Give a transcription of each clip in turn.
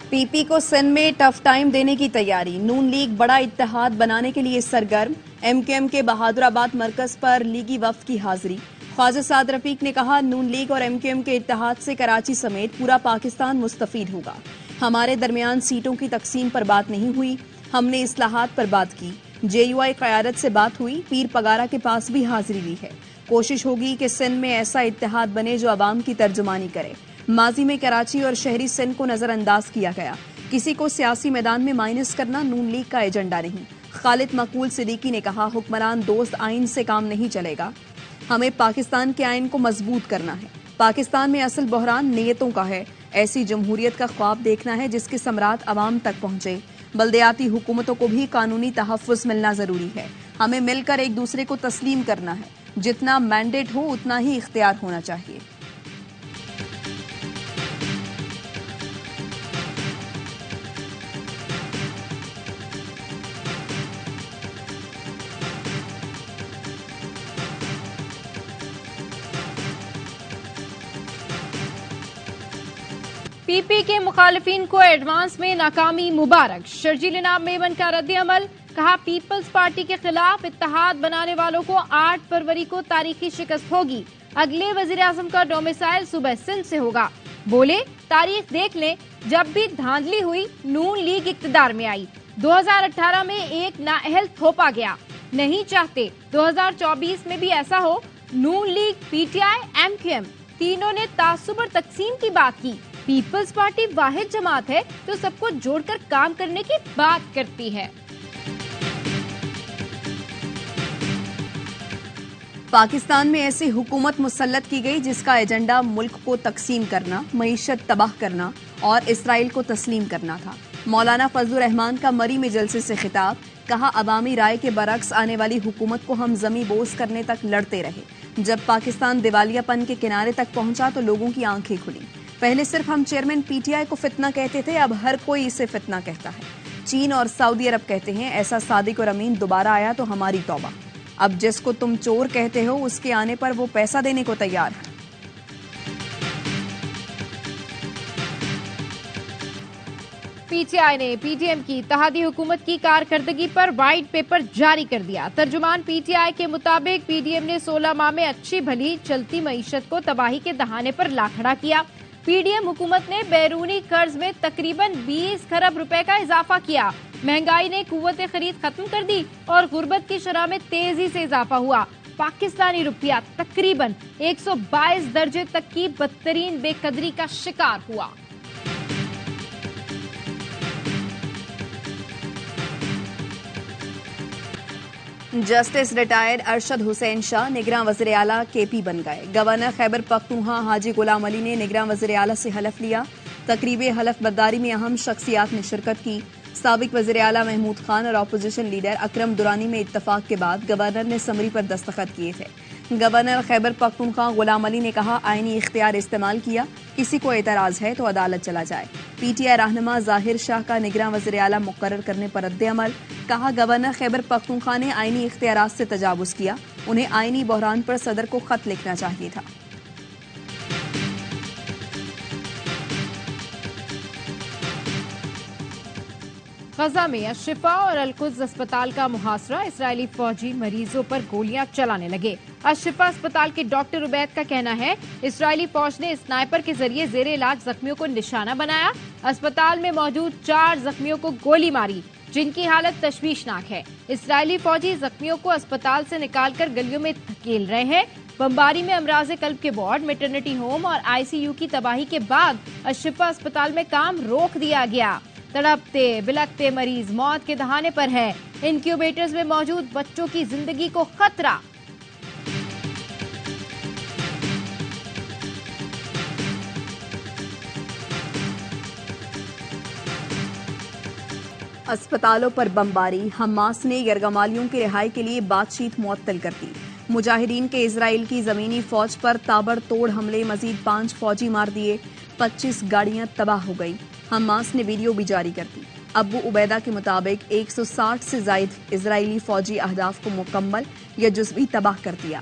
پی پی کو سندھ میں tough time دینے کی تیاری، نون لیگ بڑا اتحاد بنانے کے لیے سرگرم، ایم کیو ایم کے بہادر آباد مرکز پر لیگی وفد کی حاضری۔ خواجہ سعد رفیق نے کہا نون لیگ اور ایم کیو ایم کے اتحاد سے کراچی سمیت پورا پاکستان مستفید ہوگا۔ ہمارے درمیان سیٹوں کی تقسیم پر بات نہیں ہوئی، ہم نے اصلاحات پر بات کی۔ جے یو آئی قیادت سے بات ہوئی، پیر پگارا کے پاس بھی حاضری لی ہے۔ کوشش ہوگی کہ سندھ میں ایسا اتحاد بنے جو عوام کی ترجمانی کرے۔ ماضی میں کراچی اور شہری سندھ کو نظر انداز کیا گیا، کسی کو سیاسی میدان میں مائنس کرنا نون لیگ کا ایجنڈا نہیں۔ خالد مقبول صدیقی نے کہا حکمران دوست آئین سے کام نہیں چلے گا، ہمیں پاکستان کے آئین کو مضبوط کرنا ہے۔ پاکستان میں اصل بحران نیتوں کا ہے، ایسی جمہوریت کا خواب دیکھنا ہے جس کے ثمرات عوام تک پہنچے۔ بلدیاتی حکومتوں کو بھی قانونی تحفظ ملنا ضروری ہے، ہمیں مل کر ایک دوسرے کو تسلیم کرنا ہے، جتنا مینڈیٹ ہو اتنا ہی اختیار ہونا چاہیے۔ پی پی کے مخالفین کو ایڈوانس میں ناکامی مبارک، شرجیل انعام میمن کا رد عمل، کہا پیپلز پارٹی کے خلاف اتحاد بنانے والوں کو 8 فروری کو تاریخی شکست ہوگی، اگلے وزیراعظم کا ڈومیسائل صوبہ سندھ سے ہوگا۔ بولے تاریخ دیکھ لیں، جب بھی دھاندلی ہوئی نون لیگ اقتدار میں آئی، 2018 میں ایک نااہل تھوپا گیا، نہیں چاہتے 2024 میں بھی ایسا ہو۔ Noon League, P T I, M Q M تینوں نے تعصب اور تقسیم کی بات کی، پیپلز پارٹی واحد جماعت ہے تو سب کو جوڑ کر کام کرنے کی بات کرتی ہے۔ پاکستان میں ایسی حکومت مسلط کی گئی جس کا ایجنڈا ملک کو تقسیم کرنا، معیشت تباہ کرنا اور اسرائیل کو تسلیم کرنا تھا۔ مولانا فضل الرحمان کا مری میں جلسے سے خطاب، کہا عوامی رائے کے برعکس آنے والی حکومت کو ہم زمیں بوس کرنے تک لڑتے رہے، جب پاکستان دیوالیہ پن کے کنارے تک پہنچا تو لوگوں کی آنکھیں کھلیں۔ پہلے صرف ہم چیئرمین پی ٹی آئی کو فتنہ کہتے تھے، اب ہر کوئی اسے فتنہ کہتا ہے۔ چین اور سعودی عرب کہتے ہیں ایسا صادق اور امین دوبارہ آیا تو ہماری توبہ۔ اب جس کو تم چور کہتے ہو اس کے آنے پر وہ پیسہ دینے کو تیار ہے۔ پی ٹی آئی نے پی ٹی ایم کی اتحادی حکومت کی کارکردگی پر وائٹ پیپر جاری کر دیا۔ ترجمان پی ٹی آئی کے مطابق پی ڈی ایم نے 16 ماہ میں اچھی بھلی چلتی معیشت کو تباہی کے دہانے پر لا کھڑا کیا۔ پی ڈی ایم حکومت نے بیرونی قرض میں تقریباً 20 کھرب روپے کا اضافہ کیا، مہنگائی نے قوت خرید ختم کر دی اور غربت کی شرح میں تیزی سے اضافہ ہوا۔ پاکستانی روپیہ تقریباً 122 درجے تک کی بدترین بے قدری کا شکار ہوا۔ جسٹس ریٹائرڈ ارشد حسین شاہ نگراں وزیر اعلیٰ کے پی بن گئے۔ گورنر خیبر پختونخوا حاجی غلام علی نے نگراں وزیر اعلیٰ سے حلف لیا۔ تقریب حلف برداری میں اہم شخصیات نے شرکت کی۔ سابق وزیر اعلیٰ محمود خان اور اپوزیشن لیڈر اکرم درانی میں اتفاق کے بعد گورنر نے سمری پر دستخط کیے تھے۔ گورنر خیبر پختونخوا غلام علی نے کہا آئینی اختیار استعمال کیا، کسی کو اعتراض ہے تو عدالت چلا جائے۔ پی ٹی آئی رہنما ظاہر شاہ کا نگراں وزیر اعلیٰ مقرر کرنے پر رد عمل، کہا گورنر خیبر پختونخوا نے آئینی اختیارات سے تجاوز کیا، انہیں آئینی بحران پر صدر کو خط لکھنا چاہیے تھا۔ غزہ میں الشفا اور القدس اسپتال کا محاصرہ، اسرائیلی فوجی مریضوں پر گولیاں چلانے لگے۔ الشفا اسپتال کے ڈاکٹر عبید کا کہنا ہے اسرائیلی فوج نے اسنائپر کے ذریعے زیر علاج زخمیوں کو نشانہ بنایا، اسپتال میں موجود 4 زخمیوں کو گولی ماری جن کی حالت تشویشناک ہے۔ اسرائیلی فوجی زخمیوں کو اسپتال سے نکال کر گلیوں میں دھکیل رہے ہیں۔ بمباری میں امراض قلب کے وارڈ، میٹرنٹی ہوم اور آئی سی یو کی تباہی کے بعد الشفا اسپتال میں کام روک دیا گیا۔ تڑپتے بلکتے مریض موت کے دہانے پر ہے، انکیوبیٹرز میں موجود بچوں کی زندگی کو خطرہ۔ اسپتالوں پر بمباری، حماس نے یرغمالیوں کی رہائی کے لیے بات چیت معطل کر دی۔ مجاہدین کے اسرائیل کی زمینی فوج پر تابڑ توڑ حملے، مزید 5 فوجی مار دیے، 25 گاڑیاں تباہ ہو گئیں۔ حماس نے ویڈیو بھی جاری کر دی۔ ابو عبیدہ کے مطابق 160 سے زائد اسرائیلی فوجی اہداف کو مکمل یا جزوی تباہ کر دیا۔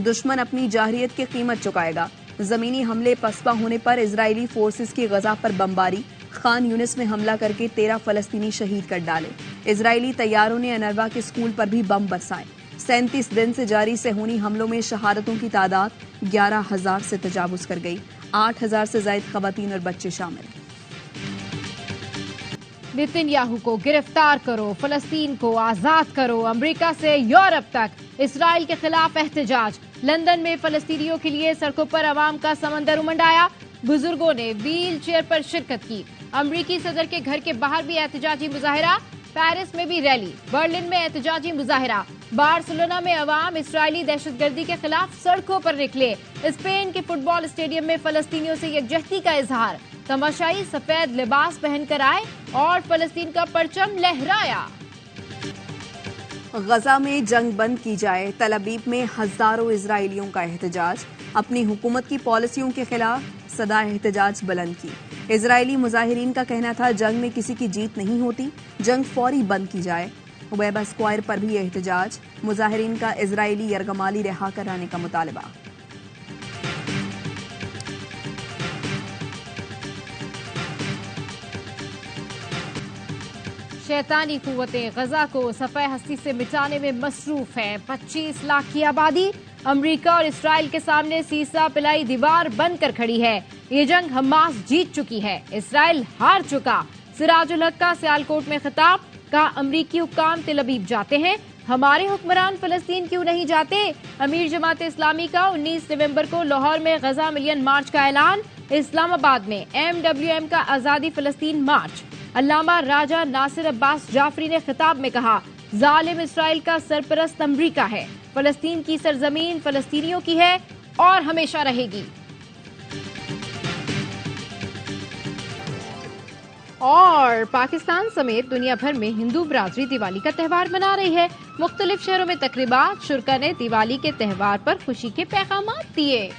دشمن اپنی جارحیت کی قیمت چکائے گا۔ زمینی حملے پسپا ہونے پر اسرائیلی فورسز کی غزہ پر بمباری، خان یونس میں حملہ کر کے 13 فلسطینی شہید کر ڈالے۔ اسرائیلی طیاروں نے انروا کے اسکول پر بھی بم برسائے۔ 37 دن سے جاری صہیونی حملوں میں شہادتوں کی تعداد 11,000 سے تجاوز کر گئی۔ 8,000 سے زائد خواتین اور بچے شامل۔ نتن یاہو کو گرفتار کرو، فلسطین کو آزاد کرو۔ امریکہ سے یورپ تک اسرائیل کے خلاف احتجاج۔ لندن میں فلسطینیوں کے لیے سڑکوں پر عوام کا سمندر امنڈ آیا۔ بزرگوں نے ویل چیئر پر شرکت کی۔ امریکی صدر کے گھر کے باہر بھی احتجاجی مظاہرہ۔ پیرس میں بھی ریلی، برلن میں احتجاجی مظاہرہ۔ بارسلونا میں عوام اسرائیلی دہشت گردی کے خلاف سڑکوں پر نکلے۔ اسپین کے فٹ بال اسٹیڈیم میں فلسطینیوں سے یکجہتی کا اظہار۔ تماشائی سفید لباس پہن کر آئے اور فلسطین کا پرچم لہرایا۔ غزہ میں جنگ بند کی جائے، تل ابیب میں ہزاروں اسرائیلیوں کا احتجاج۔ اپنی حکومت کی پالیسیوں کے خلاف صدا احتجاج بلند کی۔ اسرائیلی مظاہرین کا کہنا تھا جنگ میں کسی کی جیت نہیں ہوتی، جنگ فوری بند کی جائے۔ ویبا اسکوائر پر بھی احتجاج، مظاہرین کا اسرائیلی یرغمالی رہا کرانے کا مطالبہ۔ شیطانی قوتیں غزہ کو صفحہ ہستی سے مٹانے میں مصروف ہیں۔ 25 لاکھ کی آبادی امریکہ اور اسرائیل کے سامنے سیسا پلائی دیوار بن کر کھڑی ہے۔ یہ جنگ حماس جیت چکی ہے، اسرائیل ہار چکا۔ سراج الحق کا سیالکوٹ میں خطاب، کہا امریکی حکام تل ابیب جاتے ہیں، ہمارے حکمران فلسطین کیوں نہیں جاتے؟ امیر جماعت اسلامی کا 19 نومبر کو لاہور میں غزہ ملین مارچ کا اعلان۔ اسلام آباد میں MWM کا آزادی فلسطین مارچ۔ علامہ راجہ ناصر عباس جعفری نے خطاب میں کہا، ظالم اسرائیل کا سرپرست امریکہ ہے، فلسطین کی سرزمین فلسطینیوں کی ہے اور ہمیشہ رہے گی۔ اور پاکستان سمیت دنیا بھر میں ہندو برادری دیوالی کا تہوار منا رہی ہے۔ مختلف شہروں میں تقریبات، شرکاء نے دیوالی کے تہوار پر خوشی کے پیغامات دیے۔